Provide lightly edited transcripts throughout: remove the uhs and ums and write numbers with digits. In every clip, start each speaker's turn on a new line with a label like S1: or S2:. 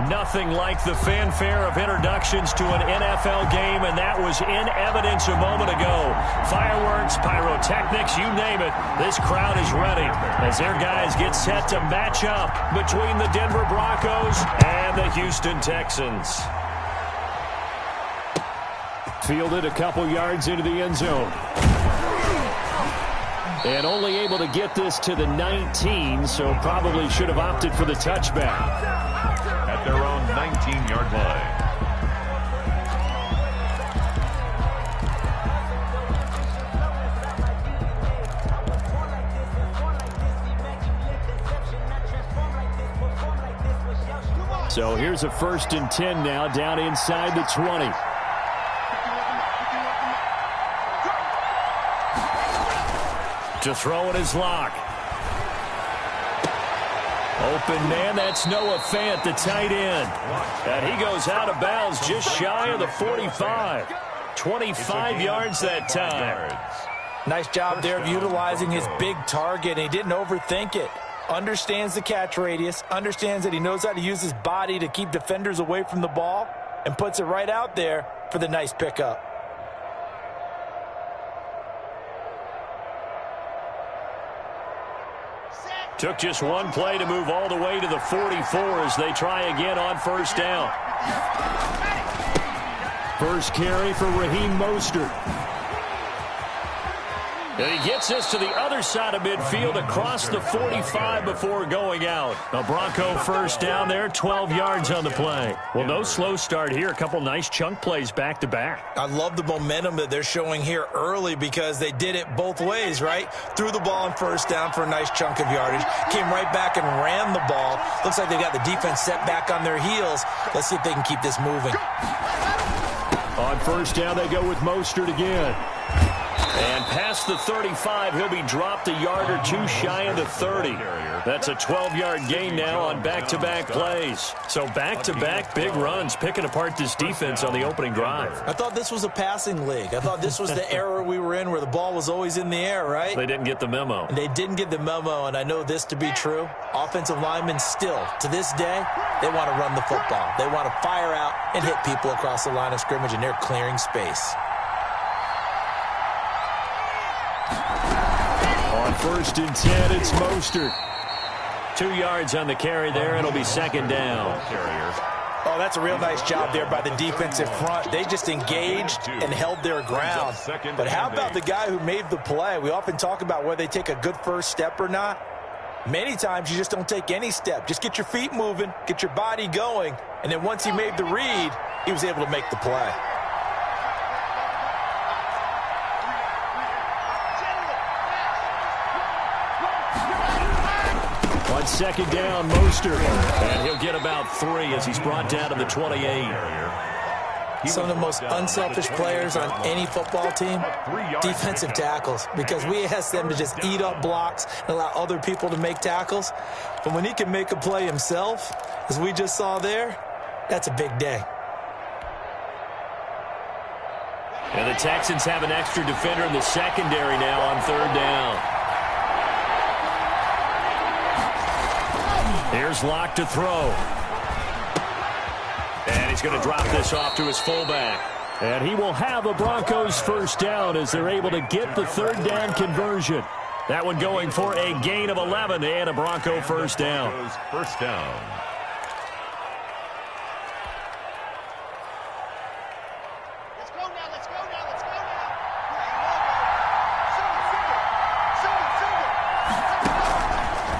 S1: Nothing like the fanfare of introductions to an NFL game, and that was in evidence a moment ago. Fireworks, pyrotechnics, you name it. This crowd is ready as their guys get set to match up between the Denver Broncos and the Houston Texans. Fielded a couple yards into the end zone. And only able to get this to the 19, so probably should have opted for the touchback.
S2: At their own 19-yard line.
S1: So here's a 1st and 10 now, down inside the 20. To throw it is Locke. Open man, that's Noah Fant, the tight end. And he goes out of bounds just shy of the 45. 25 yards that time.
S3: Nice job there of utilizing his big target. He didn't overthink it. Understands the catch radius, understands that he knows how to use his body to keep defenders away from the ball, and puts it right out there for the nice pickup.
S1: Took just one play to move all the way to the 44 as they try again on 1st down. First carry for Raheem Mostert. And he gets this to the other side of midfield across the 45 before going out. A Bronco 1st down there, 12 yards on the play. Well, no slow start here. A couple nice chunk plays back-to-back.
S3: I love the momentum that they're showing here early because they did it both ways, right? Threw the ball on 1st down for a nice chunk of yardage. Came right back and ran the ball. Looks like they got the defense set back on their heels. Let's see if they can keep this moving.
S1: On 1st down, they go with Mostert again. And past the 35, he'll be dropped a yard or two shy of the 30. That's a 12-yard gain now on back-to-back plays. So back-to-back big runs, picking apart this defense on the opening drive.
S3: I thought this was a passing league. I thought this was the era we were in where the ball was always in the air, right?
S1: They didn't get the memo.
S3: And they didn't get the memo, and I know this to be true. Offensive linemen still, to this day, they want to run the football. They want to fire out and hit people across the line of scrimmage, and they're clearing space.
S1: On 1st and 10, it's Mostert. 2 yards on the carry there. It'll be 2nd down.
S3: Oh, that's a real nice job there by the defensive front. They just engaged and held their ground. But how about the guy who made the play? We often talk about whether they take a good first step or not. Many times you just don't take any step. Just get your feet moving, get your body going, and then once he made the read, he was able to make the play.
S1: On 2nd down, Mostert. And he'll get about 3 as he's brought down to the 28.
S3: Some of the most unselfish players on any football team, defensive tackles, because we ask them to just eat up blocks and allow other people to make tackles. But when he can make a play himself, as we just saw there, that's a big day.
S1: And the Texans have an extra defender in the secondary now on 3rd down. Here's Locke to throw. And he's going to drop this off to his fullback. And he will have a Broncos 1st down as they're able to get the 3rd down conversion. That one going for a gain of 11 and a Bronco 1st down.
S2: 1st down.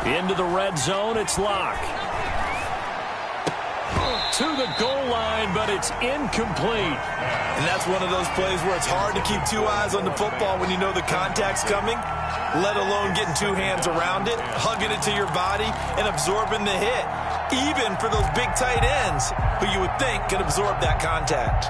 S1: Into the red zone, it's Locke. To the goal line, but it's incomplete.
S3: And that's one of those plays where it's hard to keep 2 eyes on the football when you know the contact's coming, let alone getting 2 hands around it, hugging it to your body, and absorbing the hit. Even for those big tight ends who you would think could absorb that contact.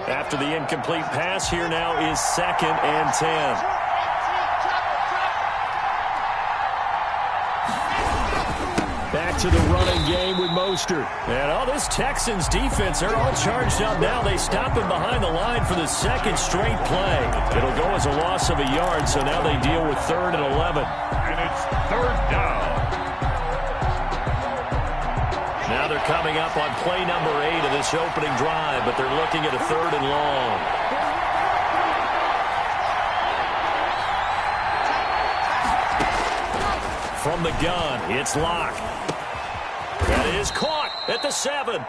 S1: After the incomplete pass, here now is 2nd and 10. Back to the running game with Mostert. And all this Texans defense, they're all charged up now. They stop him behind the line for the second straight play. It'll go as a loss of a yard, so now they deal with 3rd and 11.
S2: And it's 3rd down.
S1: Now they're coming up on play number 8 of this opening drive, but they're looking at a 3rd and long. From the gun, it's Locke. That is caught at the 7.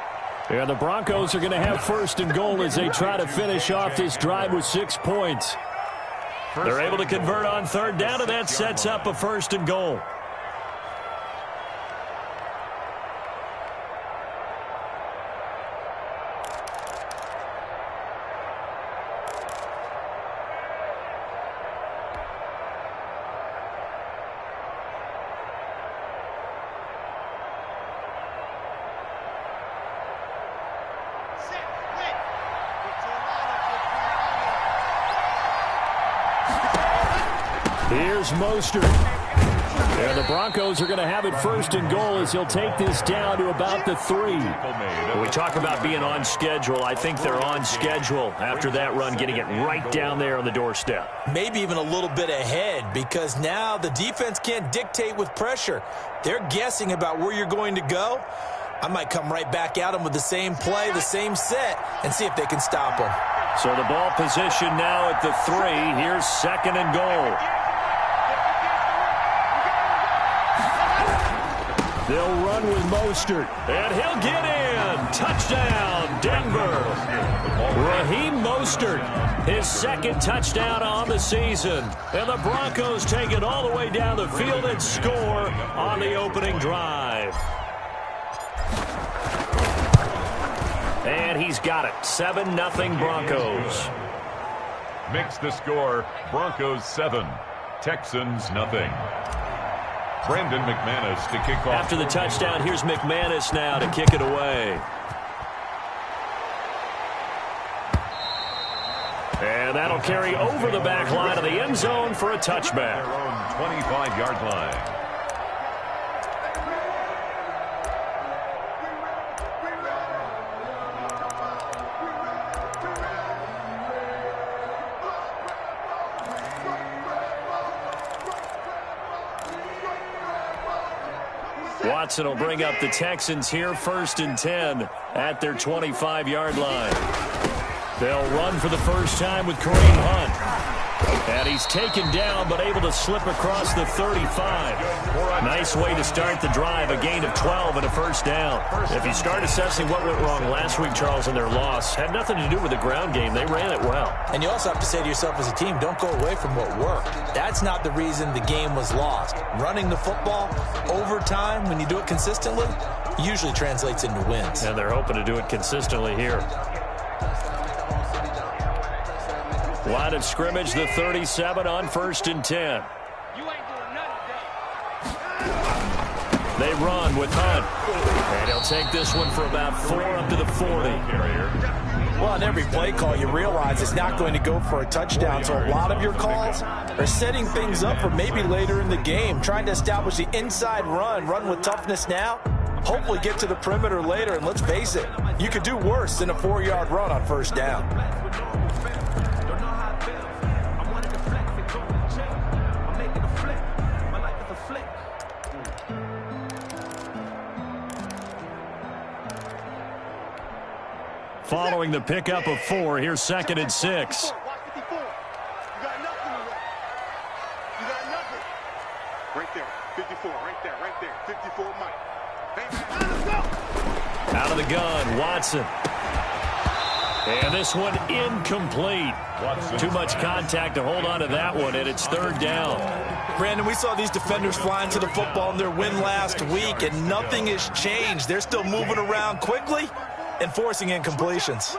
S1: And the Broncos are going to have 1st and goal as they try to finish off this drive with 6 points. They're able to convert on 3rd down, and that sets up a 1st and goal. Here's Mostert. And the Broncos are going to have it 1st and goal as he'll take this down to about the 3. When we talk about being on schedule, I think they're on schedule after that run, getting it right down there on the doorstep.
S3: Maybe even a little bit ahead, because now the defense can't dictate with pressure. They're guessing about where you're going to go. I might come right back at them with the same play, the same set, and see if they can stop them.
S1: So the ball position now at the 3. Here's 2nd and goal. They'll run with Mostert, and he'll get in. Touchdown, Denver. Raheem Mostert, his 2nd touchdown on the season. And the Broncos take it all the way down the field and score on the opening drive. And he's got it. 7-0 Broncos.
S2: Makes the score Broncos 7, Texans nothing. Brandon McManus to kick off.
S1: After the touchdown, here's McManus now to kick it away. And that'll carry over the back line of the end zone for a touchback.
S2: Their own 25-yard line.
S1: Watson will bring up the Texans here, 1st and 10 at their 25-yard line. They'll run for the first time with Kareem Hunt. And he's taken down, but able to slip across the 35. Nice way to start the drive, a gain of 12 and a 1st down. If you start assessing what went wrong last week, Charles, in their loss, had nothing to do with the ground game. They ran it well.
S3: And you also have to say to yourself as a team, don't go away from what worked. That's not the reason the game was lost. Running the football over time, when you do it consistently, usually translates into wins.
S1: And they're hoping to do it consistently here. Line of scrimmage, the 37 on 1st and 10. They run with Hunt. And he'll take this one for about 4 up to the 40.
S3: Well, on every play call, you realize it's not going to go for a touchdown. So a lot of your calls are setting things up for maybe later in the game, trying to establish the inside run with toughness now, hopefully get to the perimeter later. And let's face it, you could do worse than a 4-yard run on 1st down.
S1: Following the pickup of 4, here's 2nd and 6.
S4: Right there, 54, right there, 54, Mike.
S1: Out of the gun, Watson. And this one incomplete. Too much contact to hold on to that one, and it's 3rd down.
S3: Brandon, we saw these defenders flying to the football in their win last week, and nothing has changed. They're still moving around quickly and forcing incompletions.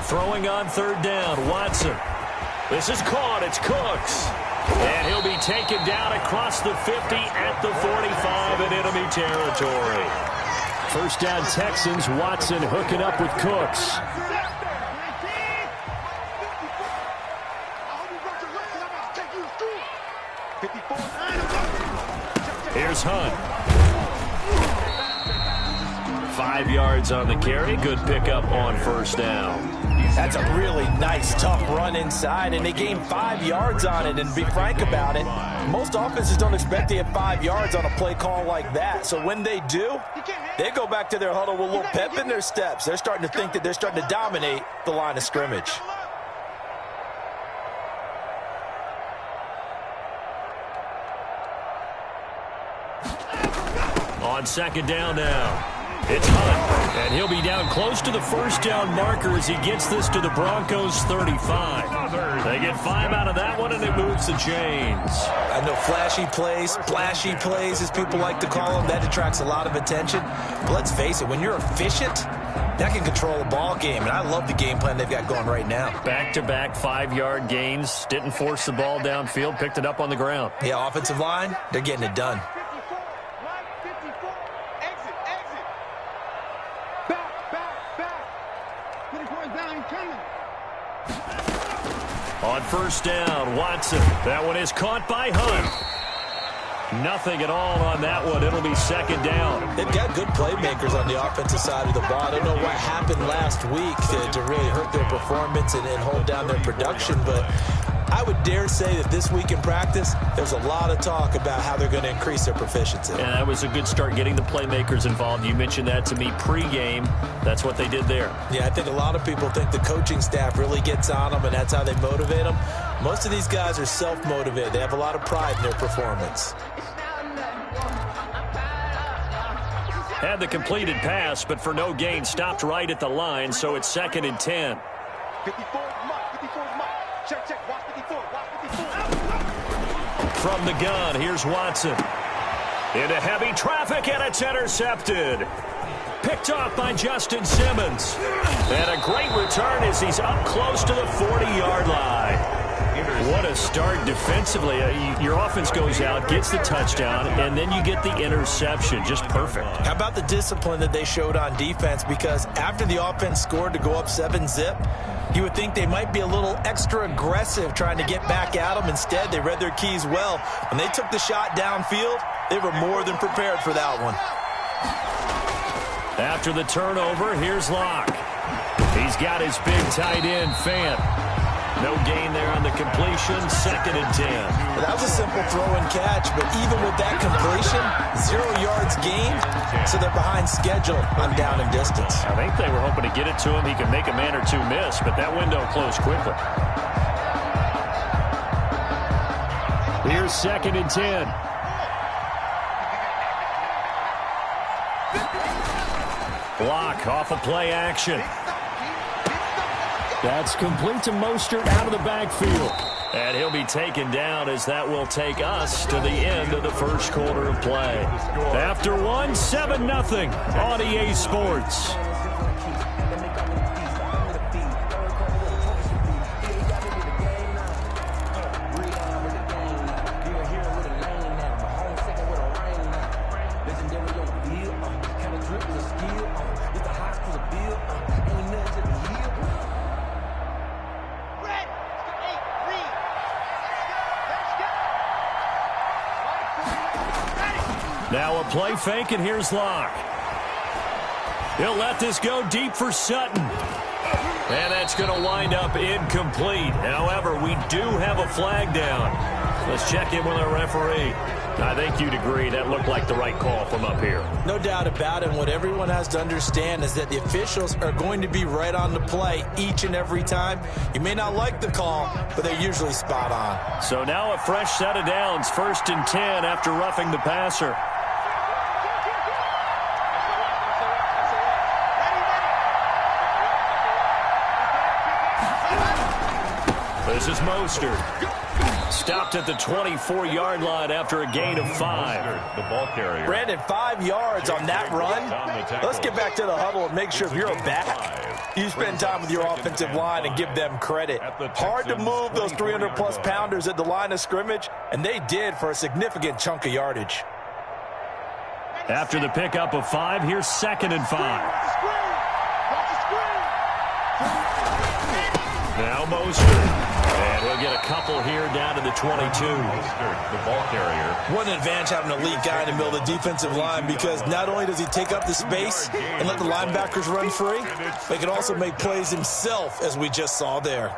S1: Throwing on 3rd down, Watson. This is caught, it's Cooks. And he'll be taken down across the 50 at the 45 in enemy territory. 1st down Texans, Watson hooking up with Cooks. Here's Hunt. 5 yards on the carry. Good pickup on first down.
S3: That's a really nice, tough run inside, and they gained 5 yards on it. And to be frank about it, most offenses don't expect to get 5 yards on a play call like that. So when they do, they go back to their huddle with a little pep in their steps. They're starting to think that they're starting to dominate the line of scrimmage.
S1: On second down now. It's Hunt, and he'll be down close to the first down marker as he gets this to the Broncos 35. They get 5 out of that one, and it moves the chains.
S3: I know flashy plays, splashy plays, as people like to call them, that attracts a lot of attention. But let's face it, when you're efficient, that can control a ball game, and I love the game plan they've got going right now.
S1: Back-to-back 5-yard gains, didn't force the ball downfield, picked it up on the ground.
S3: Yeah, offensive line, they're getting it done.
S1: On first down, Watson. That one is caught by Hunt. Nothing at all on that one. It'll be second down.
S3: They've got good playmakers on the offensive side of the ball. I don't know what happened last week to really hurt their performance and hold down their production, but I would dare say that this week in practice, there's a lot of talk about how they're going to increase their proficiency.
S1: And that was a good start getting the playmakers involved. You mentioned that to me pregame. That's what they did there.
S3: Yeah, I think a lot of people think the coaching staff really gets on them, and that's how they motivate them. Most of these guys are self-motivated. They have a lot of pride in their performance.
S1: Had the completed pass, but for no gain, stopped right at the line, so it's second and 10.
S4: 54 is Mike. Check. Watch 54.
S1: From the gun, here's Watson. Into heavy traffic, and it's intercepted. Picked off by Justin Simmons. And a great return as he's up close to the 40-yard line. What a start defensively. Your offense goes out, gets the touchdown, and then you get the interception. Just perfect.
S3: How about the discipline that they showed on defense? Because after the offense scored to go up 7-zip, you would think they might be a little extra aggressive trying to get back at them. Instead, they read their keys well. When they took the shot downfield, they were more than prepared for that one.
S1: After the turnover, here's Locke. He's got his big tight end, Fant. No gain there on the completion, second and 10.
S3: Well, that was a simple throw and catch, but even with that completion, 0 yards gained, so they're behind schedule on down and distance.
S1: I think they were hoping to get it to him. He could make a man or two miss, but that window closed quickly. Here's second and 10. Block off of play action. That's complete to Mostert out of the backfield. And he'll be taken down as that will take us to the end of the first quarter of play. After one, 7-0 on EA Sports. Now a play fake, and here's Locke. He'll let this go deep for Sutton. And that's going to wind up incomplete. However, we do have a flag down. Let's check in with our referee. I think you'd agree that looked like the right call from up here.
S3: No doubt about it. And what everyone has to understand is that the officials are going to be right on the play each and every time. You may not like the call, but they're usually spot on.
S1: So now a fresh set of downs, 1st and 10 after roughing the passer. This is Mostert. Stopped at the 24-yard line after a gain of 5.
S2: The ball carrier.
S3: Brandon, 5 yards on that run. Let's get back to the huddle and make sure if you're a back, you spend time with your offensive line and give them credit. Hard to move those 300-plus pounders at the line of scrimmage, and they did for a significant chunk of yardage.
S1: After the pickup of 5, here's 2nd and 5. Now Mostert. And he'll get a couple here down to the 22.
S2: Mostert, the ball carrier.
S3: What an advantage having an elite guy in the middle of the defensive line, because not only does he take up the space and let the linebackers run free, but he can also make plays himself, as we just saw there.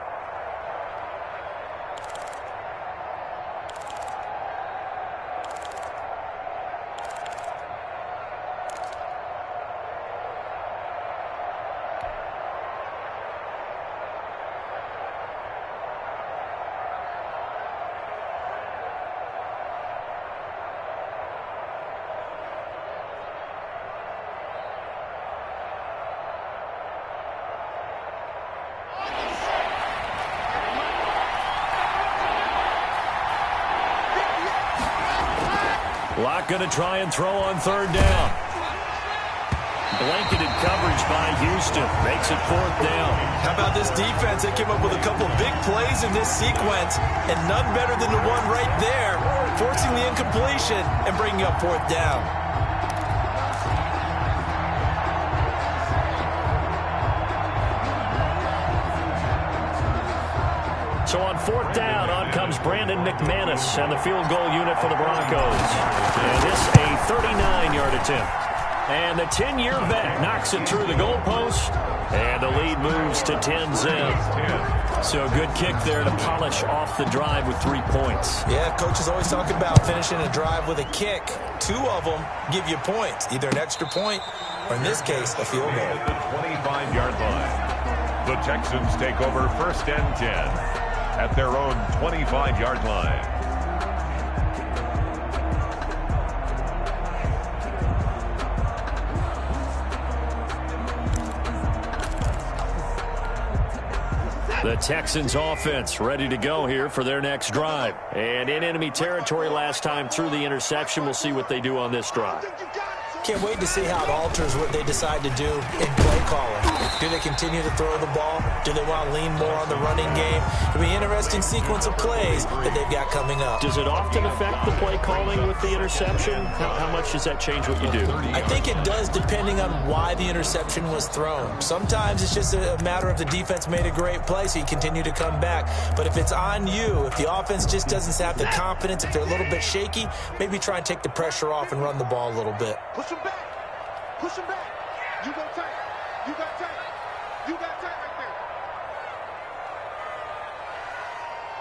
S1: Locke going to try and throw on third down. Blanketed coverage by Houston. Makes it fourth down.
S3: How about this defense? They came up with a couple of big plays in this sequence, and none better than the one right there, forcing the incompletion and bringing up fourth down.
S1: So on fourth down, on comes Brandon McManus and the field goal unit for the Broncos. And this a 39-yard attempt. And the 10-year vet knocks it through the goalpost. And the lead moves to 10-0. So a good kick there to polish off the drive with 3 points.
S3: Yeah, coach is always talking about finishing a drive with a kick. 2 of them give you points, either an extra point or, in this case, a field goal.
S2: At the 25-yard line. The Texans take over first and 10. At their own 25-yard line.
S1: The Texans offense ready to go here for their next drive. And in enemy territory last time through the interception. We'll see what they do on this drive.
S3: Can't wait to see how it alters what they decide to do in play calling. Do they continue to throw the ball? Do they want to lean more on the running game? It'll be an interesting sequence of plays that they've got coming up.
S1: Does it often affect the play calling with the interception? How much does that change what you do?
S3: I think it does, depending on why the interception was thrown. Sometimes it's just a matter of the defense made a great play, so you continue to come back. But if it's on you, if the offense just doesn't have the confidence, if they're a little bit shaky, maybe try and take the pressure off and run the ball a little bit.
S4: Push him back. Push him back. You go tight. You got tight. You got tight right there.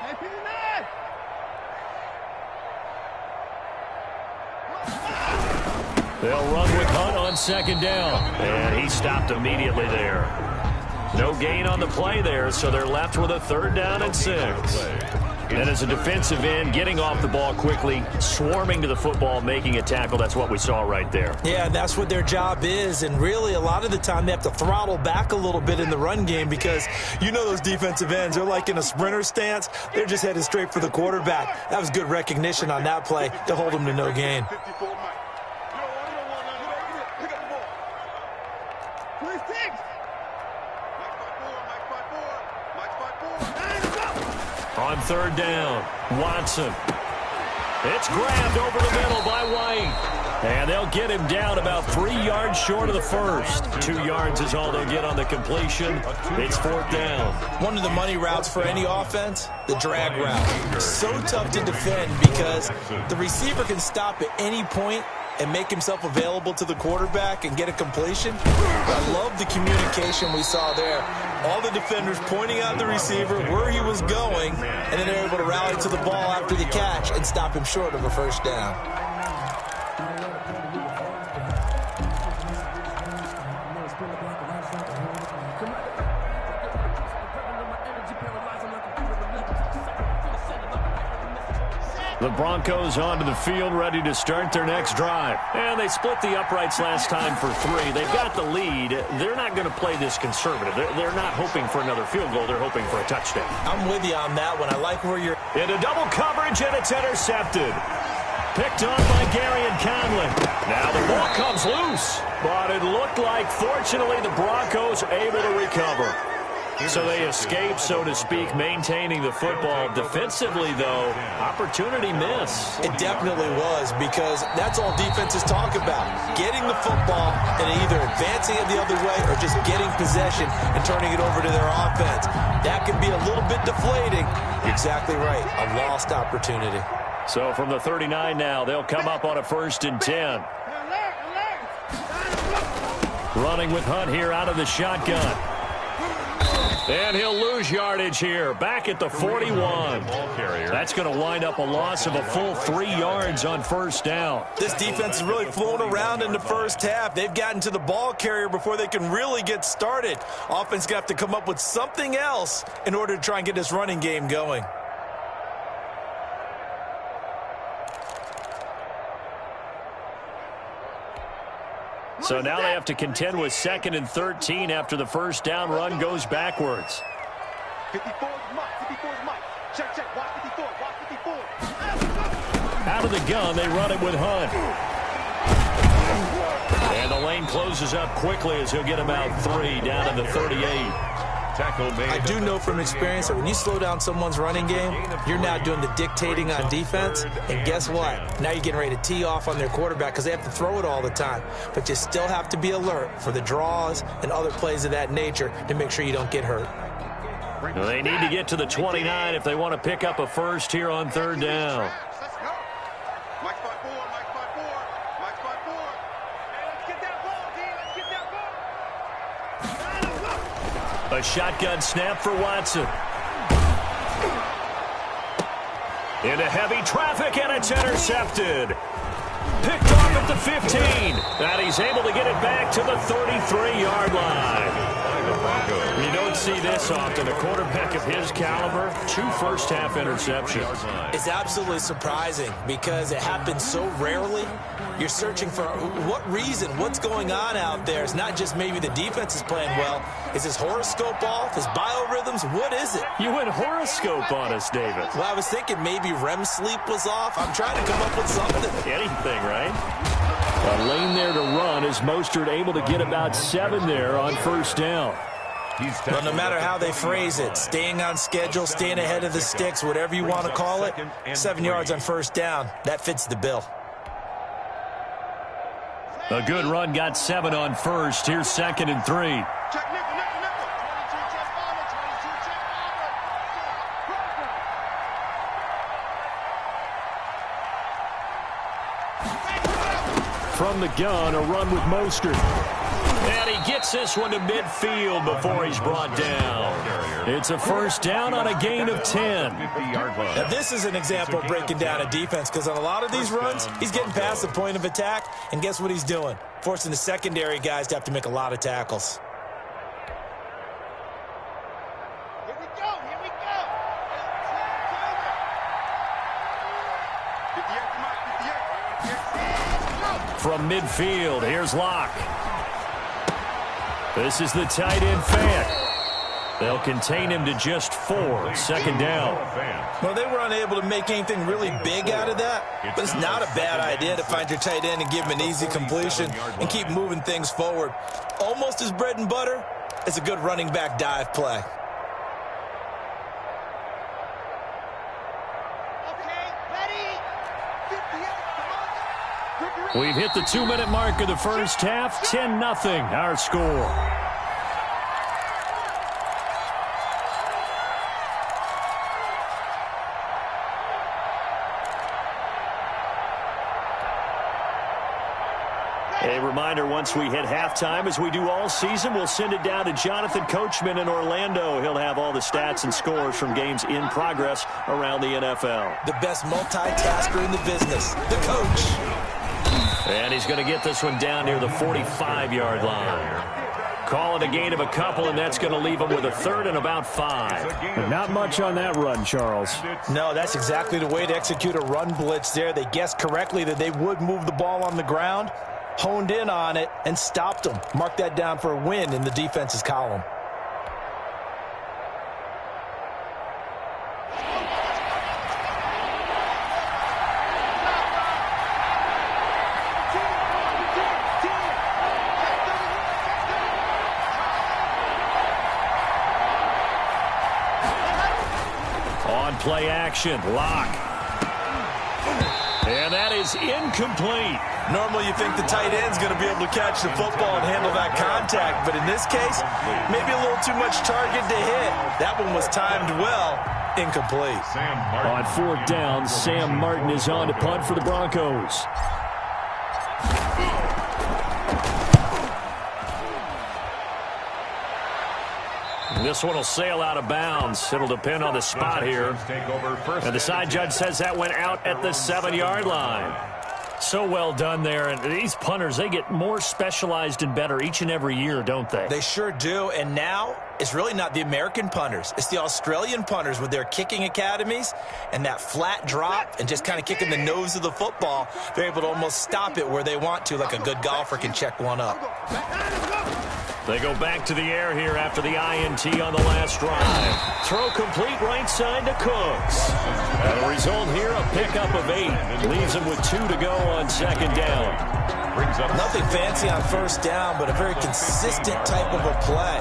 S4: Hey, Peter Man!
S1: They'll run with Hunt on second down. And he stopped immediately there. No gain on the play there, so they're left with a third down and 6. And as a defensive end, getting off the ball quickly, swarming to the football, making a tackle, that's what we saw right there.
S3: Yeah, that's what their job is, and really a lot of the time they have to throttle back a little bit in the run game, because you know those defensive ends, they're like in a sprinter stance. They're just headed straight for the quarterback. That was good recognition on that play to hold them to no gain.
S4: 54 Mike. You don't want pick up the ball. 26.
S1: On third down, Watson. It's grabbed over the middle by White. And they'll get him down about 3 yards short of the first. 2 yards is all they'll get on the completion. It's fourth down.
S3: One of the money routes for any offense, the drag route. So tough to defend because the receiver can stop at any point and make himself available to the quarterback and get a completion. But I love the communication we saw there. All the defenders pointing out the receiver where he was going, and then they're able to rally to the ball after the catch and stop him short of a first down.
S1: The Broncos onto the field, ready to start their next drive. And they split the uprights last time for 3. They've got the lead. They're not going to play this conservative. They're not hoping for another field goal. They're hoping for a touchdown.
S3: I'm with you on that one. I like where you're...
S1: Into double coverage, and it's intercepted. Picked on by Gary and Conlon. Now the ball comes loose. But it looked like, fortunately, the Broncos able to recover. So they escape, so to speak, maintaining the football. Defensively, though, opportunity miss.
S3: It definitely was, because that's all defenses talk about. Getting the football and either advancing it the other way or just getting possession and turning it over to their offense. That can be a little bit deflating. You're exactly right. A lost opportunity.
S1: So from the 39 now, they'll come up on a 1st and 10. Running with Hunt here out of the shotgun. And he'll lose yardage here, back at the 41. That's going to wind up a loss of a full 3 yards on 1st down.
S3: This defense is really flown around in the first half. They've gotten to the ball carrier before they can really get started. Offense got to come up with something else in order to try and get this running game going.
S1: So now they have to contend with 2nd and 13 after the 1st down run goes backwards.
S4: 54 is Mike. 54 is Mike. Check, check. Watch 54. Watch 54.
S1: Out of the gun, they run it with Hunt. And the lane closes up quickly as he'll get about 3 down to the 38.
S3: I do know from experience that when you slow down someone's running game, you're now doing the dictating on defense. And guess what? Now you're getting ready to tee off on their quarterback because they have to throw it all the time. But you still have to be alert for the draws and other plays of that nature to make sure you don't get hurt.
S1: Well, they need to get to the 29 if they want to pick up a 1st here on 3rd down.
S4: Let's go. Mike spot 4. Mike spot 4. Mike spot 4. Let's get that ball, D. Let's get that ball.
S1: A shotgun snap for Watson. Into heavy traffic, and it's intercepted. Picked off at the 15. And he's able to get it back to the 33-yard line. You don't see this often. A quarterback of his caliber, 2 first-half interceptions.
S3: It's absolutely surprising because it happens so rarely. You're searching for what reason, what's going on out there. It's not just maybe the defense is playing well. Is his horoscope off? His biorhythms? What is it?
S1: You went horoscope on us, David.
S3: Well, I was thinking maybe REM sleep was off. I'm trying to come up with something.
S1: Anything, right? A lane there to run is Mostert able to get about 7 there on 1st down.
S3: Well, no matter how they phrase it, staying on schedule, staying ahead of the sticks, whatever you want to call it, 7 yards on 1st down, that fits the bill.
S1: A good run got 7 on 1st. Here's 2nd and 3.
S4: Check nickel, nickel, nickel. 22 check bomber. 22 check bomber.
S1: From the gun, a run with Mostert. And he gets this one to midfield before he's brought down. It's a 1st down on a gain of 10.
S3: Now, this is an example of breaking down a defense because on a lot of these runs, he's getting past the point of attack, and guess what he's doing? Forcing the secondary guys to have to make a lot of tackles.
S4: Here we go. Here we go. 58 to Mike. 58.
S1: From midfield, here's Locke. This is the tight end Fant. They'll contain him to just 4. 2nd down.
S3: Well, they were unable to make anything really big out of that, but it's not a bad idea to find your tight end and give him an easy completion and keep moving things forward. Almost as bread and butter as a good running back dive play.
S4: Okay, ready. 58 to Mike.
S1: We've hit the 2-minute mark of the 1st half. 10-0 our score. A reminder, once we hit halftime, as we do all season, we'll send it down to Jonathan Coachman in Orlando. He'll have all the stats and scores from games in progress around the NFL.
S3: The best multitasker in the business, the coach.
S1: And he's going to get this one down near the 45-yard line. Call it a gain of a couple, and that's going to leave him with a 3rd and about 5. But not much on that run, Charles.
S3: No, that's exactly the way to execute a run blitz there. They guessed correctly that they would move the ball on the ground, honed in on it, and stopped them. Mark that down for a win in the defense's column.
S1: on play action. Lock. And that is incomplete.
S3: Normally you think the tight end's going to be able to catch the football and handle that contact, but in this case, maybe a little too much target to hit. That one was timed well. Incomplete.
S1: On fourth down, Sam Martin is on to punt for the Broncos. This one will sail out of bounds. It'll depend on the spot here. And the side judge says that went out at the 7-yard line. So well done there. And these punters, they get more specialized and better each and every year, don't they?
S3: They sure do. And now it's really not the American punters. It's the Australian punters with their kicking academies and that flat drop and just kind of kicking the nose of the football. They're able to almost stop it where they want to, like a good golfer can check one up.
S1: They go back to the air here after the INT on the last drive. Throw complete right side to Cooks. And the result here, a pickup of 8. Leaves them with 2 to go on second down.
S3: Nothing fancy on first down, but a very consistent type of a play.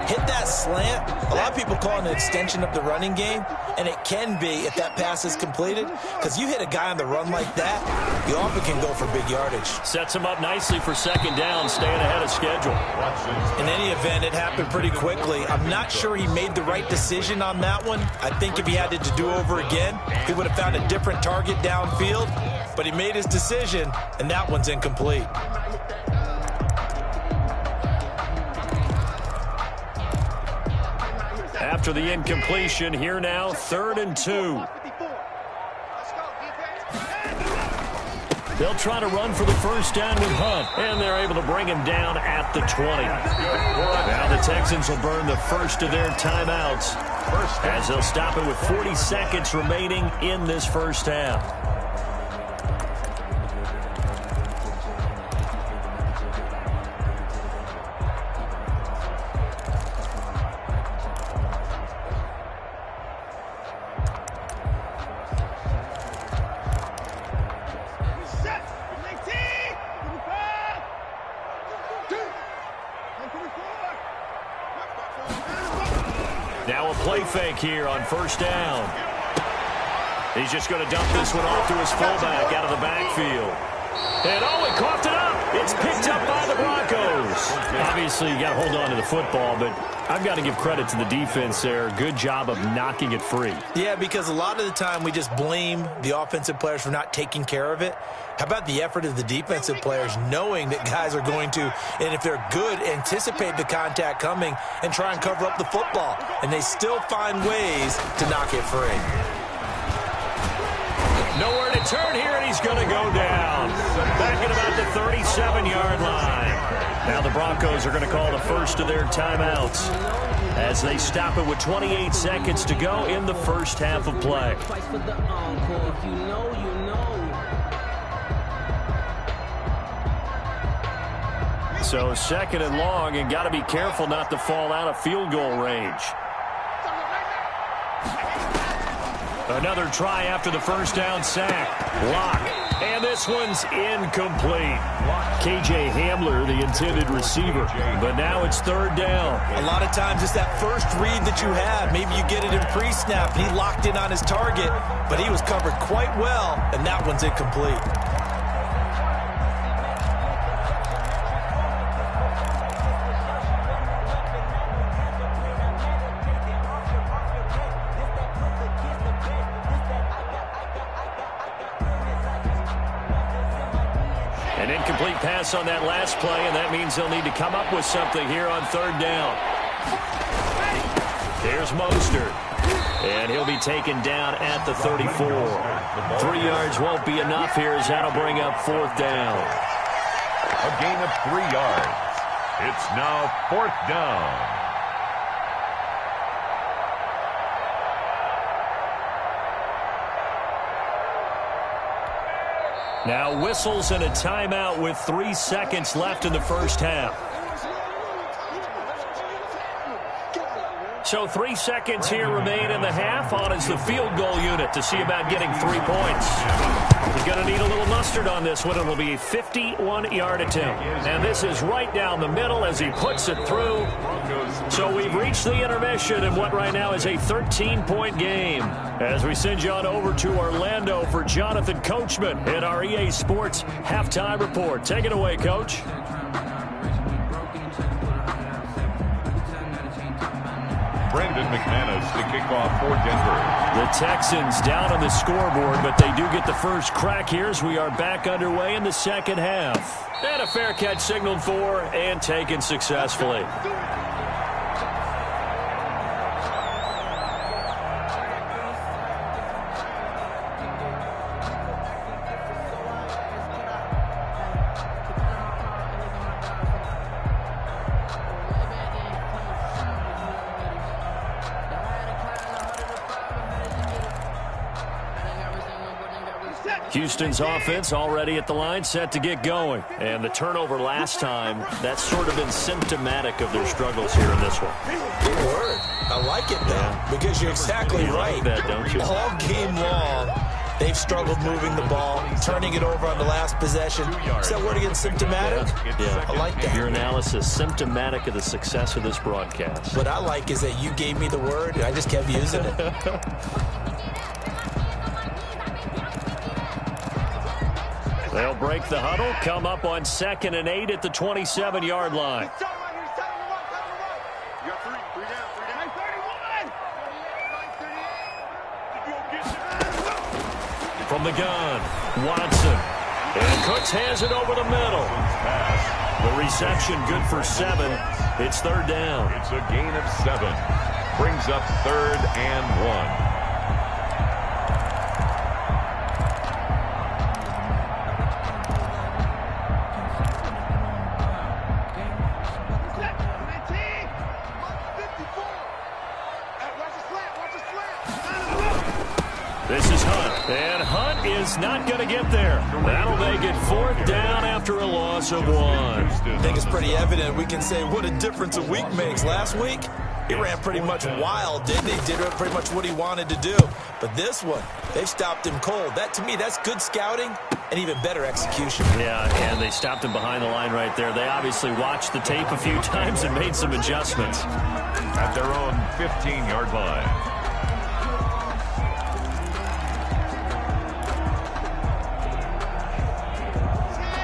S3: Hit that slant. A lot of people call it an extension of the running game, and it can be if that pass is completed, because you hit a guy on the run like that, you often can go for big yardage.
S1: Sets him up nicely for second down, staying ahead of schedule.
S3: In any event, it happened pretty quickly. I'm not sure he made the right decision on that one. I think if he had it to do over again, he would have found a different target downfield, but he made his decision, and that one's incomplete.
S1: After the incompletion, here now, 3rd and 2. They'll try to run for the first down with Hunt, and they're able to bring him down at the 20. Now the Texans will burn the first of their timeouts as they'll stop it with 40 seconds remaining in this first half. Now a play fake here on first down. He's just going to dump this one off to his fullback out of the backfield. And he coughed it up. It's picked up by the Broncos. Obviously, you got to hold on to the football, but I've got to give credit to the defense there. Good job of knocking it free.
S3: Yeah, because a lot of the time we just blame the offensive players for not taking care of it. How about the effort of the defensive players knowing that guys are going to, and if they're good, anticipate the contact coming and try and cover up the football. And they still find ways to knock it free.
S1: Nowhere to turn here, and he's going to go down. Back at about the 37-yard line. Now the Broncos are going to call the first of their timeouts as they stop it with 28 seconds to go in the first half of play. So 2nd and long, and got to be careful not to fall out of field goal range. Another try after the first down sack. Lock. And this one's incomplete. KJ Hamler, the intended receiver. But now it's 3rd down.
S3: A lot of times it's that first read that you have. Maybe you get it in pre-snap. He locked in on his target, but he was covered quite well, and that one's incomplete.
S1: An incomplete pass on that last play, and that means they'll need to come up with something here on 3rd down. Here's Mostert, and he'll be taken down at the 34. 3 yards won't be enough here as that'll bring up 4th down.
S2: A gain of 3 yards. It's now 4th down.
S1: Now whistles and a timeout with 3 seconds left in the first half. So 3 seconds here remain in the half. On is the field goal unit to see about getting 3 points. He's going to need a little mustard on this one. It'll be a 51-yard attempt. And this is right down the middle as he puts it through. So we've reached the intermission in what right now is a 13-point game. As we send you on over to Orlando for Jonathan Coachman in our EA Sports Halftime Report. Take it away, Coach.
S2: Brandon McManus to kick off for Denver.
S1: The Texans down on the scoreboard, but they do get the first crack here as we are back underway in the second half. And a fair catch signaled for and taken successfully. Houston's offense already at the line, set to get going. And the turnover last time, that's sort of been symptomatic of their struggles here in this one.
S3: Good word. I like it, though, because you're exactly right.
S1: Like that, don't you?
S3: All game long, they've struggled moving the ball, turning it over on the last possession. Is that word again, symptomatic?
S1: Yeah.
S3: I like that.
S1: Your analysis, symptomatic of the success of this broadcast.
S3: What I like is that you gave me the word, and I just kept using it.
S1: They'll break the huddle, come up on 2nd and 8 at the 27-yard line.
S4: You got three down. 31.
S1: From the gun, Watson. And Cooks has it over the middle. The reception good for 7. It's 3rd down.
S2: It's a gain of 7. Brings up 3rd and 1.
S1: This is Hunt, and Hunt is not going to get there. That'll make it 4th down after a loss of 1.
S3: I think it's pretty evident. We can say what a difference a week makes. Last week, he ran pretty much wild, didn't he? Did pretty much what he wanted to do. But this one, they've stopped him cold. That, to me, that's good scouting and even better execution.
S1: Yeah, and they stopped him behind the line right there. They obviously watched the tape a few times and made some adjustments.
S2: At their own 15-yard line.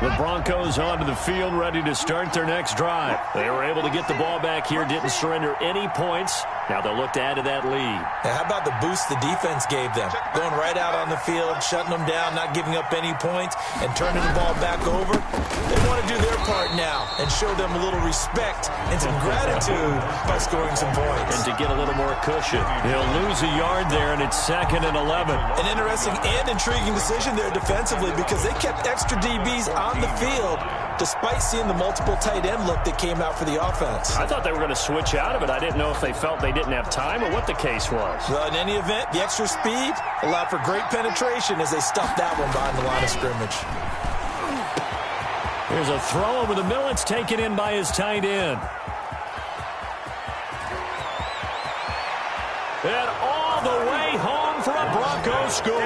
S1: The Broncos onto the field, ready to start their next drive. They were able to get the ball back here, didn't surrender any points. Now they'll look to add to that lead.
S3: Now, how about the boost the defense gave them? Going right out on the field, shutting them down, not giving up any points, and turning the ball back over. They want to do their part now and show them a little respect and some gratitude by scoring some points.
S1: And to get a little more cushion. He'll lose a yard there, and it's 2nd and 11.
S3: An interesting and intriguing decision there defensively because they kept extra DBs on the field despite seeing the multiple tight end look that came out for the offense.
S1: I thought they were going to switch out of it. I didn't know if they felt they didn't have time or what the case was.
S3: Well, in any event, the extra speed allowed for great penetration as they stuffed that one behind the line of scrimmage.
S1: Here's a throw over the middle. It's taken in by his tight end. And all the way home for a Broncos score.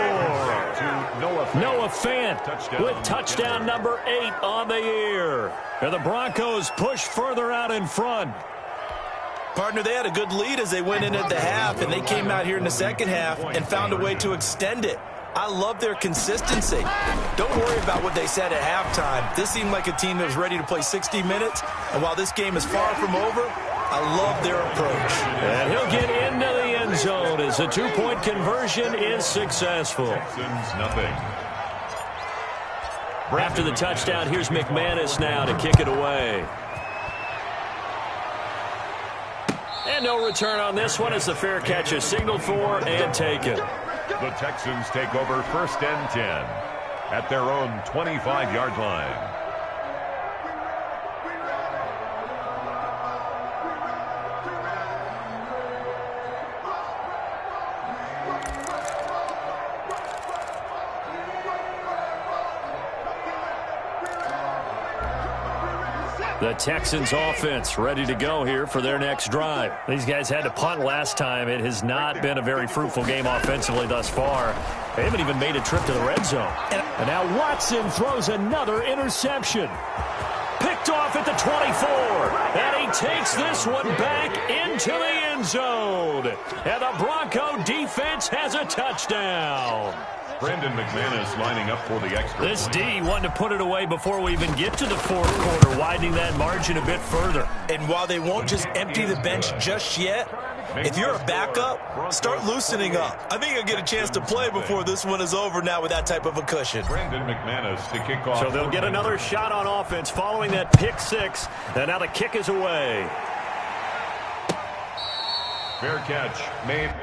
S1: Noah Fant with touchdown number 8 on the year. And the Broncos push further out in front.
S3: Partner, they had a good lead as they went in at the half, and they came out here in the second half and found a way to extend it. I love their consistency. Don't worry about what they said at halftime. This seemed like a team that was ready to play 60 minutes, and while this game is far from over, I love their approach.
S1: And he'll get into the end zone as the 2-point conversion is successful.
S2: Texans, nothing.
S1: After the touchdown, here's McManus now to kick it away. And no return on this one as the fair catch is signaled for and taken.
S2: The Texans take over 1st and 10 at their own 25-yard line.
S1: The Texans offense ready to go here for their next drive. These guys had to punt last time. It has not been a very fruitful game offensively thus far. They haven't even made a trip to the red zone. And now Watson throws another interception. Picked off at the 24. And he takes this one back into the end zone. And the Bronco defense has a touchdown.
S2: Brandon McManus lining up for the extra
S1: This D wanted to put it away before we even get to the fourth quarter, widening that margin a bit further.
S3: And while they won't just empty the bench just yet, if you're a backup, start loosening up. I think you'll get a chance to play before this one is over now with that type of a cushion.
S2: Brandon McManus to kick off.
S1: So they'll get another shot on offense following that pick six. And now the kick is away.
S2: Fair catch made.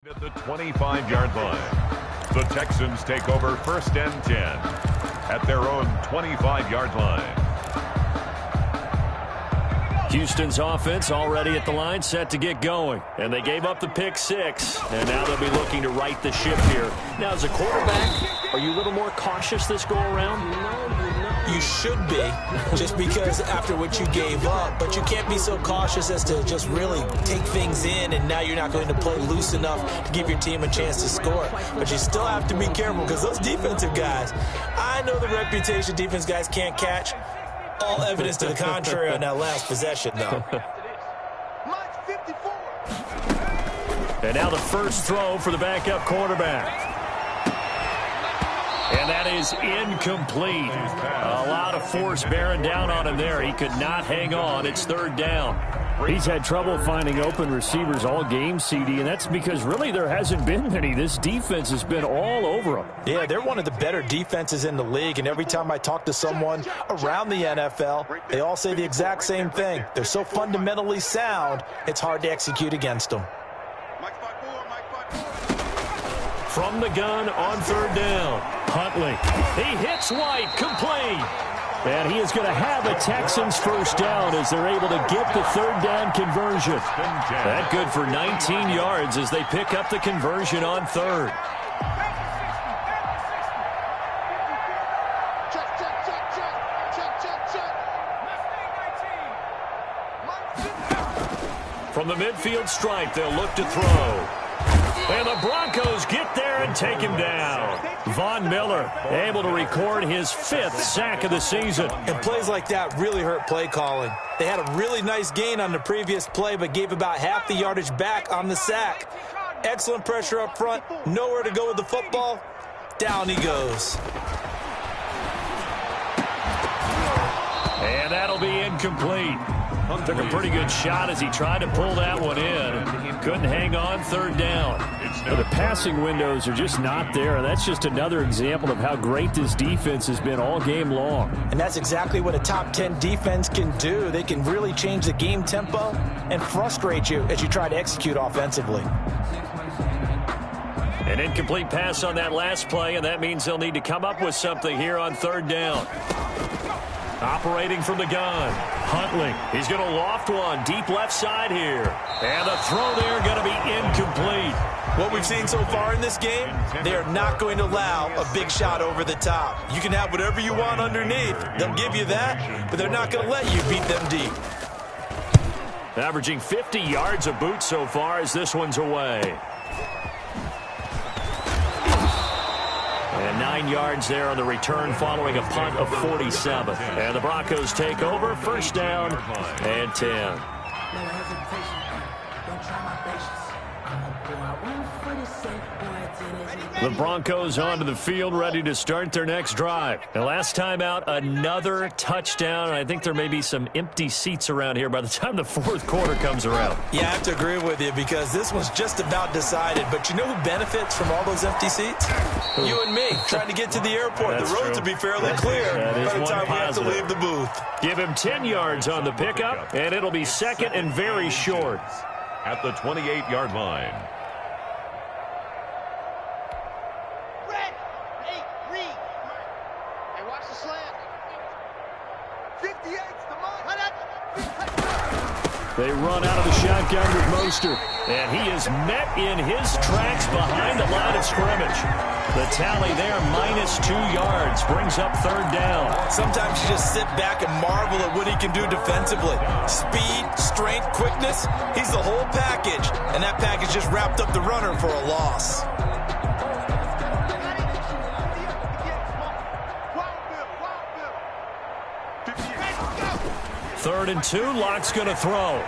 S2: At the 25-yard line, the Texans take over 1st and 10 at their own 25-yard line.
S1: Houston's offense already at the line, set to get going. And they gave up the pick six, and now they'll be looking to right the ship here. Now, as a quarterback, are you a little more cautious this go-around?
S3: You should be, just because after what you gave up, but you can't be so cautious as to just really take things in, and now you're not going to play loose enough to give your team a chance to score. But you still have to be careful, because those defensive guys, I know the reputation defense guys can't catch. All evidence to the contrary on that last possession, though.
S1: And now the first throw for the backup quarterback. And that is incomplete. A lot of force bearing down on him there. He could not hang on. It's 3rd down. He's had trouble finding open receivers all game, CD, and that's because really there hasn't been many. This defense has been all over them.
S3: Yeah, they're one of the better defenses in the league, and every time I talk to someone around the NFL, they all say the exact same thing. They're so fundamentally sound, it's hard to execute against them.
S1: From the gun on 3rd down, Huntley. He hits White, complete. And he is going to have a Texans first down as they're able to get the 3rd down conversion. That good for 19 yards as they pick up the conversion on 3rd. From the midfield stripe, they'll look to throw. And the Broncos get there and take him down. Von Miller able to record his 5th sack of the season.
S3: And plays like that really hurt play calling. They had a really nice gain on the previous play, but gave about half the yardage back on the sack. Excellent pressure up front. Nowhere to go with the football. Down he goes.
S1: And that'll be incomplete. Took a pretty good shot as he tried to pull that one in. Couldn't hang on, 3rd down. But the passing windows are just not there. And that's just another example of how great this defense has been all game long. And that's exactly what a top 10 defense can do. They can really change the game tempo and frustrate you as you try to execute offensively. An incomplete pass on that last play, and that means they'll need to come up with something here on 3rd down. Operating from the gun, Huntley. He's going to loft one deep left side here. And the throw there going to be incomplete. What we've seen so far in this game, they are not going to allow a big shot over the top. You can have whatever you want underneath. They'll give you that, but they're not going to let you beat them deep. Averaging 50 yards a boot so far as this one's away. And 9 yards there on the return following a punt of 47. And the Broncos take over, 1st down and 10. The Broncos onto the field, ready to start their next drive. And last time out, another touchdown. I think there may be some empty seats around here by the time the 4th quarter comes around. Yeah, I have to agree with you because this one's just about decided. But you know who benefits from all those empty seats? You and me, trying to get to the airport. The roads will be fairly clear by the time we have to leave the booth. Give him 10 yards on the pickup, and it'll be 2nd and very short.
S2: at the 28-yard line.
S4: Red. Hey, read. Hey, watch the slant. 58's the mark.
S1: They run out of the shotgun with Mostert, and he is met in his tracks behind the line of scrimmage. The tally there, -2 yards, brings up third down.
S3: Sometimes you just sit back and marvel at what he can do defensively. Speed, strength, quickness, he's the whole package, and that package just wrapped up the runner for a loss.
S1: Third and 2, Locke's going to throw.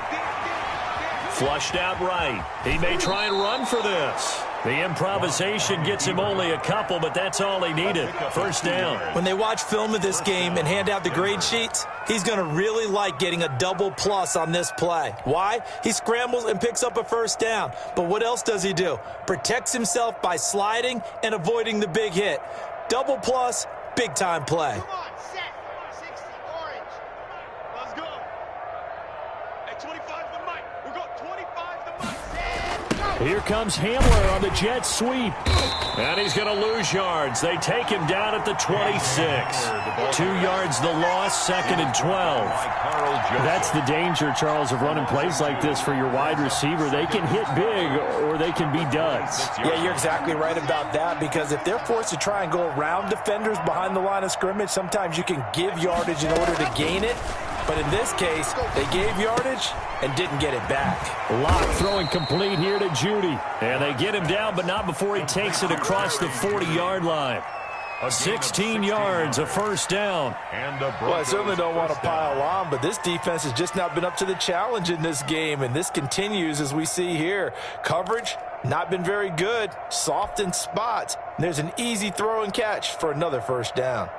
S1: Flushed out right. He may try and run for this. The improvisation gets him only a couple, but that's all he needed. First down.
S3: When they watch film of this game and hand out the grade sheets, he's going to really like getting a double plus on this play. Why? He scrambles and picks up a first down. But what else does he do? Protects himself by sliding and avoiding the big hit. Double plus, big-time play.
S4: Come on, set. 60, orange. Let's go. Hey, 25 the mic. We're going 25 the mic. Set, go.
S1: Here comes Hamler on the jet sweep. And he's going to lose yards. They take him down at the 26. 2 yards the loss, second and 12. That's the danger, Charles, of running plays like this for your wide receiver. They can hit big or they can be duds.
S3: Yeah, you're exactly right about that, because if they're forced to try and go around defenders behind the line of scrimmage, sometimes you can give yardage in order to gain it. But in this case, they gave yardage and didn't get it back.
S1: Locke throwing complete here to Judy. And they get him down, but not before he takes it across the 40-yard line. 16 yards, a first down.
S3: Well, I certainly don't want to pile on, but this defense has just not been up to the challenge in this game, and this continues as we see here. Coverage, not been very good, soft in spots. There's an easy throw and catch for another first down.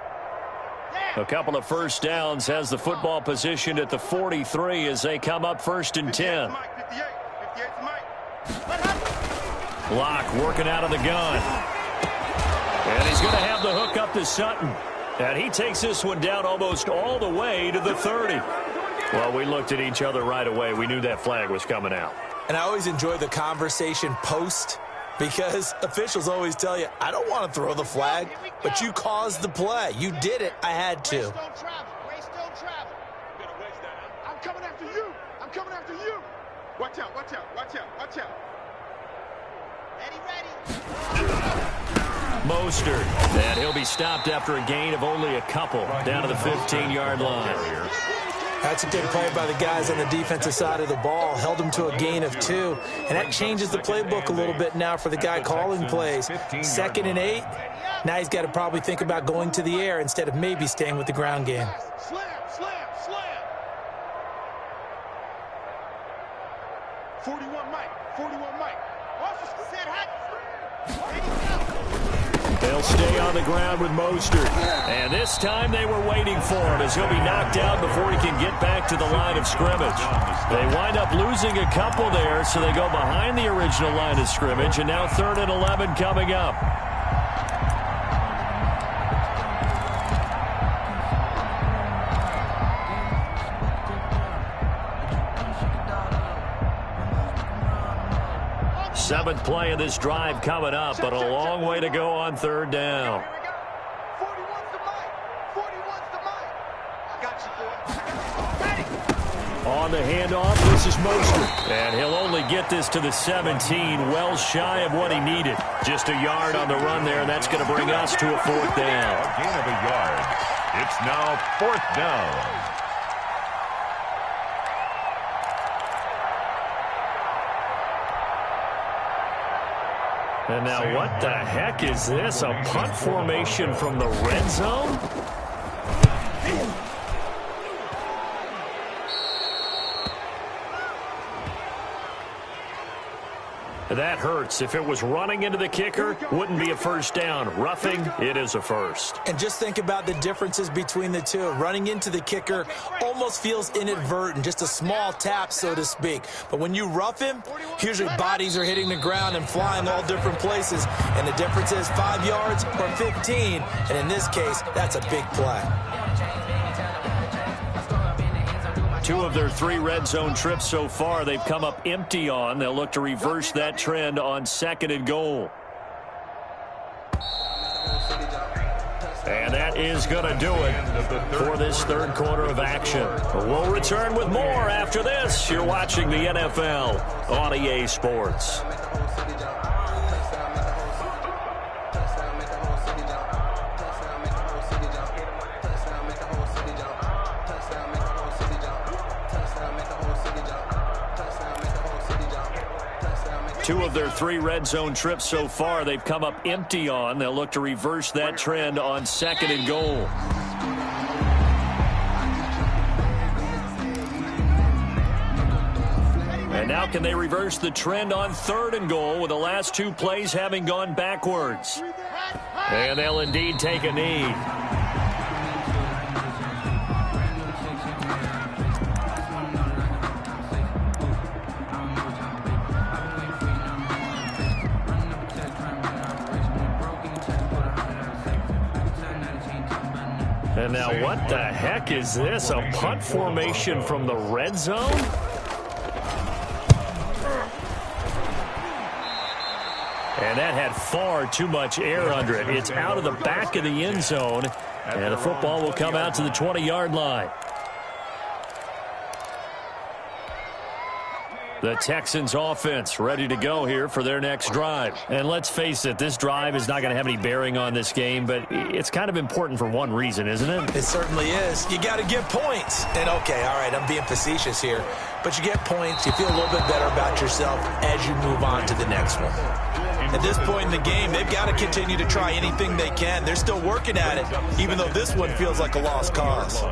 S1: A couple of first downs, has the football position at the 43 as they come up first and 10.
S4: 58's Mike.
S1: Locke working out of the gun. And he's going to have the hook up to Sutton. And he takes this one down almost all the way to the 30. Well, we looked at each other right away. We knew that flag was coming out.
S3: And I always enjoy the conversation post, because officials always tell you, I don't want to throw the flag, but you caused the play. You did it. I had to.
S4: Race don't travel. Race don't travel. I'm coming after you. I'm coming after you. Watch out, watch out, watch out, watch out. Ready.
S1: Mostert. And he'll be stopped after a gain of only a couple down to the 15-yard line.
S3: That's a good play by the guys on the defensive side of the ball. Held him to a gain of 2. And that changes the playbook a little bit now for the guy calling plays. 2nd and 8. Now he's got to probably think about going to the air instead of maybe staying with the ground game.
S4: Slam, slam, slam. 41 Mike, 41 Mike. Set hot.
S1: They'll stay on the ground with Mostert. And this time they were waiting for him as he'll be knocked out before he can get back to the line of scrimmage. They wind up losing a couple there, so they go behind the original line of scrimmage, and now 3rd and 11 coming up. Seventh play of this drive coming up, but a long way to go on 3rd down.
S4: 41's the mic. 41's the mic. I got you, boy.
S1: On the handoff, this is Mostert. And he'll only get this to the 17, well shy of what he needed. Just a yard on the run there, and that's going to bring us to a 4th down.
S2: A gain of a yard. It's now 4th down.
S1: And now what the heck is this? A punt formation from the red zone? That hurts. If it was running into the kicker, wouldn't be a first down. Roughing, it is a first.
S3: And just think about the differences between the two. Running into the kicker almost feels inadvertent, just a small tap, so to speak. But when you rough him, usually bodies are hitting the ground and flying all different places. And the difference is 5 yards or 15. And in this case, that's a big play.
S1: 2 of their 3 red zone trips so far, they've come up empty on. They'll look to reverse that trend on 2nd and goal. And that is going to do it for this third quarter of action. We'll return with more after this. You're watching the NFL on EA Sports. Two of their 3 red zone trips so far, they've come up empty on. They'll look to reverse that trend on 2nd and goal. And now can they reverse the trend on 3rd and goal with the last 2 plays having gone backwards? And they'll indeed take a knee. And now what the heck is this? A punt formation from the red zone? And that had far too much air under it. It's out of the back of the end zone. And the football will come out to the 20-yard line. The Texans offense ready to go here for their next drive. And let's face it, this drive is not going to have any bearing on this game, but it's kind of important for one reason, isn't it?
S3: It certainly is. You got to get points. And okay, all right, I'm being facetious here, but you get points, you feel a little bit better about yourself as you move on to the next one. At this point in the game, they've got to continue to try anything they can. They're still working at it, even though this one feels like a lost cause.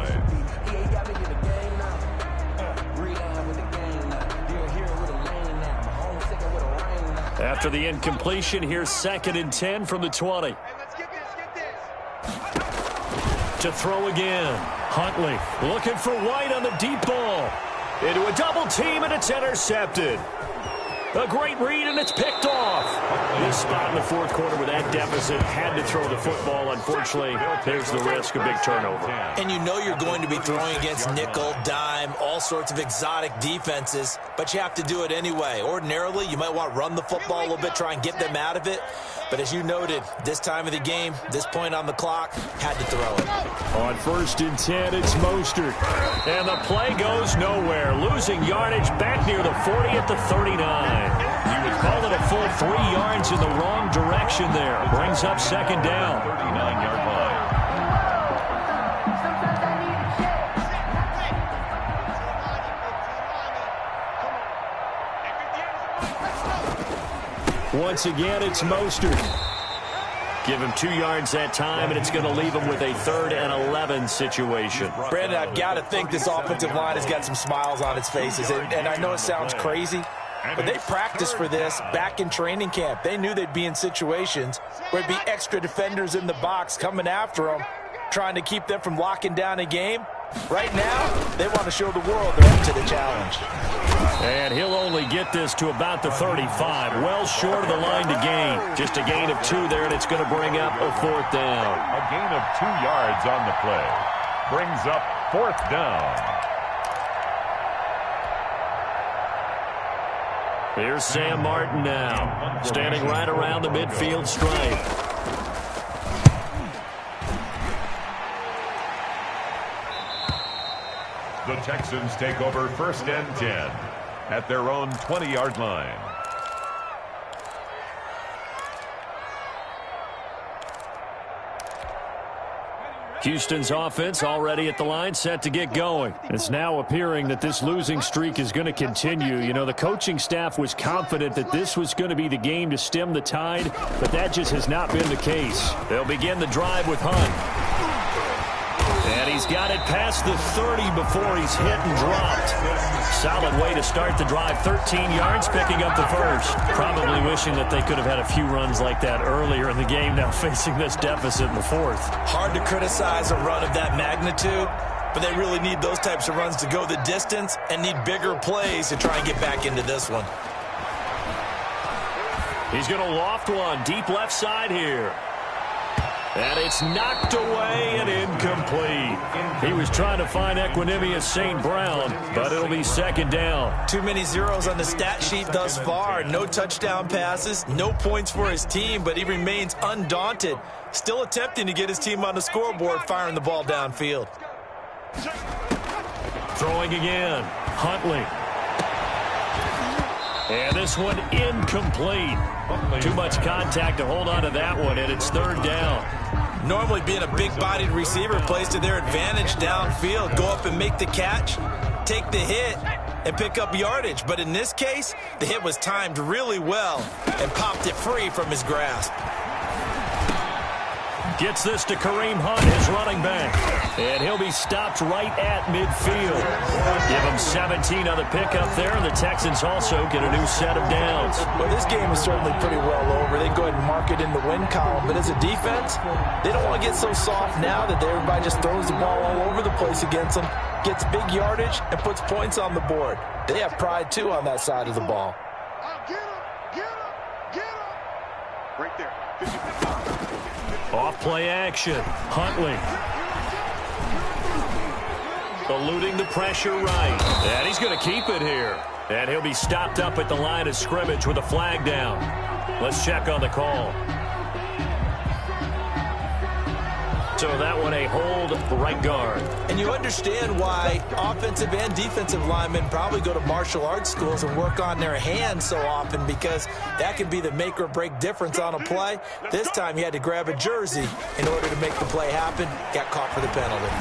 S1: After the incompletion, here's 2nd and 10 from the 20.
S4: Hey, let's get this.
S1: To throw again. Huntley looking for White on the deep ball. Into a double team, and it's intercepted. A great read, and it's picked off. This spot in the 4th quarter with that deficit, had to throw the football. Unfortunately, there's the risk of big turnover.
S3: And you know you're going to be throwing against nickel, dime, all sorts of exotic defenses, but you have to do it anyway. Ordinarily, you might want to run the football a little bit, try and get them out of it. But as you noted, this time of the game, this point on the clock, had to throw it.
S1: On 1st and 10, it's Mostert. And the play goes nowhere. Losing yardage back near the 40 at the 39. You would call it a full 3 yards in the wrong direction there. Brings up 2nd down.
S2: 39-yard line.
S1: Once again, it's Mostert. Give him 2 yards that time, and it's going to leave him with a 3rd and 11 situation.
S3: Brandon, I've got to think this offensive line has got some smiles on its faces. And I know it sounds crazy, but they practiced for this back in training camp. They knew they'd be in situations where there'd be extra defenders in the box coming after them, trying to keep them from locking down a game. Right now, they want to show the world they're up to the challenge.
S1: And he'll only get this to about the 35. Well short of the line to gain. Just a gain of 2 there, and it's going to bring up a 4th down.
S2: A gain of 2 yards on the play. Brings up 4th down.
S1: Here's Sam Martin now, standing right around the midfield stripe.
S2: The Texans take over 1st and 10 at their own 20-yard line.
S1: Houston's offense already at the line, set to get going. It's now appearing that this losing streak is going to continue. You know, the coaching staff was confident that this was going to be the game to stem the tide, but that just has not been the case. They'll begin the drive with Hunt. And he's got it past the 30 before he's hit and dropped. Solid way to start the drive. 13 yards, picking up the 1st. Probably wishing that they could have had a few runs like that earlier in the game, now facing this deficit in the 4th.
S3: Hard to criticize a run of that magnitude, but they really need those types of runs to go the distance and need bigger plays to try and get back into this one.
S1: He's going to loft one deep left side here. And it's knocked away and incomplete. He was trying to find Equanimous St. Brown, but it'll be second down.
S3: Too many zeros on the stat sheet thus far. No touchdown passes, no points for his team, but he remains undaunted. Still attempting to get his team on the scoreboard, firing the ball downfield.
S1: Throwing again. Huntley. And this one incomplete. Too much contact to hold on to that one, and it's third down.
S3: Normally being a big-bodied receiver plays to their advantage downfield. Go up and make the catch, take the hit, and pick up yardage. But in this case, the hit was timed really well and popped it free from his grasp.
S1: Gets this to Kareem Hunt, his running back. And he'll be stopped right at midfield. Give him 17 on the pickup there, and the Texans also get a new set of downs.
S3: Well, this game is certainly pretty well over. They go ahead and mark it in the win column. But as a defense, they don't want to get so soft now that everybody just throws the ball all over the place against them, gets big yardage, and puts points on the board. They have pride, too, on that side of the ball.
S4: Get him! Get him! Get him! Right there.
S1: Off play action. Huntley. Eluding the pressure right. And he's going to keep it here. And he'll be stopped up at the line of scrimmage with a flag down. Let's check on the call. So that one a hold right guard.
S3: And you understand why offensive and defensive linemen probably go to martial arts schools and work on their hands so often, because that can be the make or break difference on a play. This time he had to grab a jersey in order to make the play happen. Got caught for the penalty.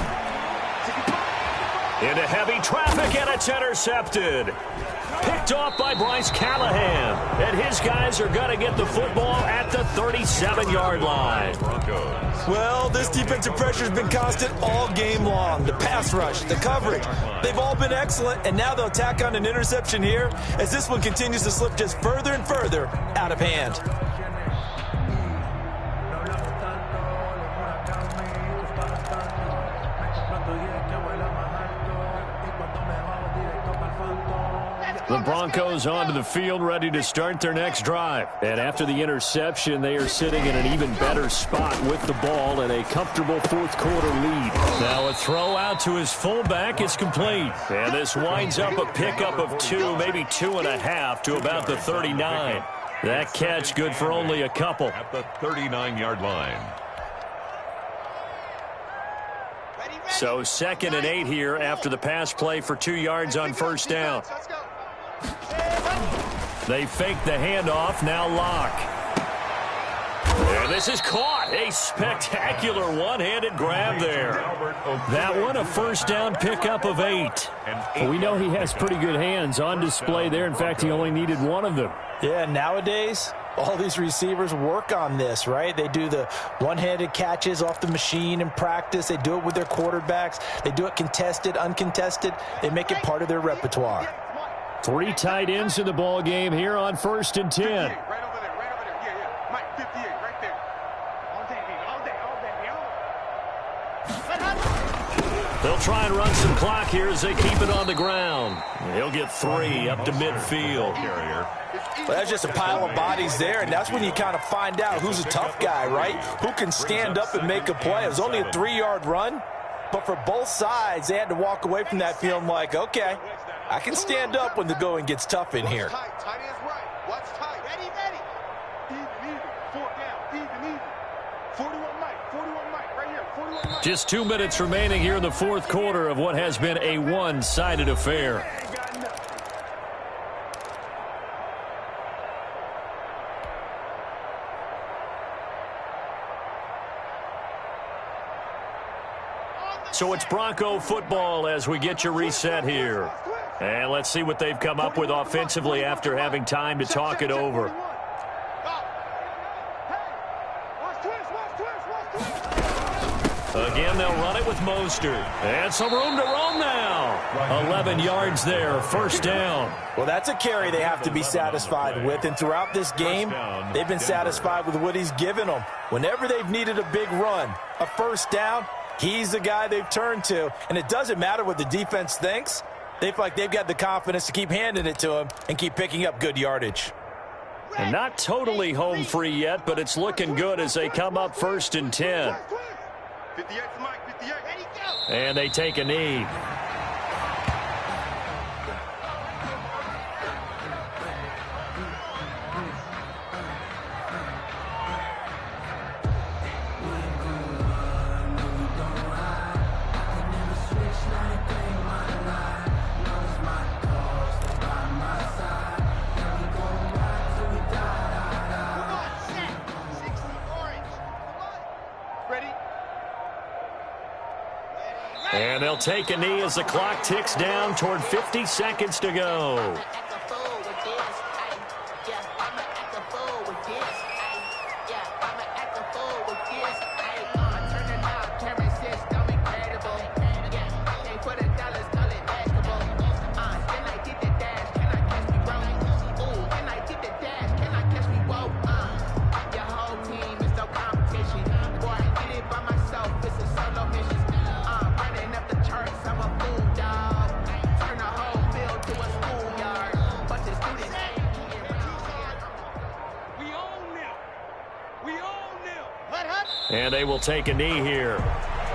S1: Into heavy traffic, and it's intercepted. Picked off by Bryce Callahan. And his guys are going to get the football at the 37-yard line.
S3: Well, this defensive pressure has been constant all game long. The pass rush, the coverage, they've all been excellent, and now they'll tack on an interception here as this one continues to slip just further and further out of hand.
S1: The Broncos onto the field, ready to start their next drive. And after the interception, they are sitting in an even better spot with the ball and a comfortable fourth quarter lead. Now a throw out to his fullback is complete. And this winds up a pickup of 2, maybe 2.5 to about the 39. That catch good for only a couple.
S2: At the 39-yard line.
S1: So 2nd and 8 here after the pass play for 2 yards on first down. They fake the handoff, now Locke. And this is caught. A spectacular one-handed grab there. That one, a first down pickup of 8.
S5: We know he has pretty good hands on display there. In fact, he only needed one of them.
S3: Yeah, nowadays, all these receivers work on this, right? They do the one-handed catches off the machine in practice. They do it with their quarterbacks. They do it contested, uncontested. They make it part of their repertoire.
S5: 3 tight ends in the ball game here on 1st and 10.
S4: Right over there, right over there. Yeah. Mike, 58, right there. All day.
S1: They'll try and run some clock here as they keep it on the ground. He'll get 3 up to midfield.
S3: Well, that's just a pile of bodies there, and that's when you kind of find out who's a tough guy, right? Who can stand up and make a play. It was only a 3-yard run, but for both sides, they had to walk away from that feeling like, okay, I can stand up when the going gets tough in here.
S4: Tight ends right. What's tight? Ready. Even. 4th down. Even. 41 Mike, right here. 41 Mike.
S1: Just 2 minutes remaining here in the fourth quarter of what has been a one-sided affair. So it's Bronco football as we get you reset here. And let's see what they've come up with offensively after having time to talk it over. Again, they'll run it with Mostert. And some room to roam now. 11 yards there, first down.
S3: Well, that's a carry they have to be satisfied with. And throughout this game, they've been satisfied with what he's given them. Whenever they've needed a big run, a first down, he's the guy they've turned to. And it doesn't matter what the defense thinks. They feel like they've got the confidence to keep handing it to him and keep picking up good yardage.
S1: And not totally home free yet, but it's looking good as they come up 1st and 10.
S4: 58 for Mike, 58. Ready, go.
S1: And they take a knee. And they'll take a knee as the clock ticks down toward 50 seconds to go. And they will take a knee here.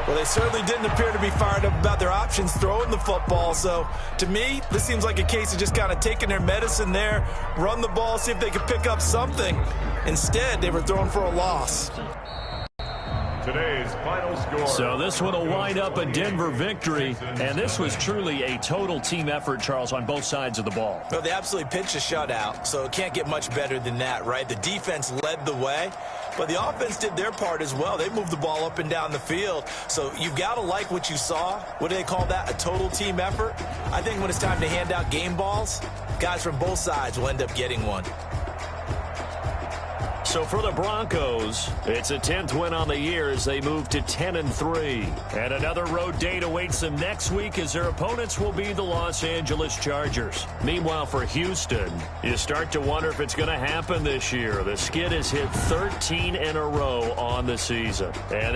S3: Well, they certainly didn't appear to be fired up about their options throwing the football. So, to me, this seems like a case of just kind of taking their medicine there, run the ball, see if they could pick up something. Instead, they were throwing for a loss.
S2: Today's final score.
S1: So this one will wind up a Denver victory, and this was truly a total team effort, Charles, on both sides of the ball.
S3: Well, they absolutely pitched a shutout, so it can't get much better than that, right? The defense led the way, but the offense did their part as well. They moved the ball up and down the field, so you've got to like what you saw. What do they call that? A total team effort? I think when it's time to hand out game balls, guys from both sides will end up getting one.
S1: So for the Broncos, it's a 10th win on the year as they move to 10-3. And another road date awaits them next week as their opponents will be the Los Angeles Chargers. Meanwhile, for Houston, you start to wonder if it's going to happen this year. The skid has hit 13 in a row on the season. And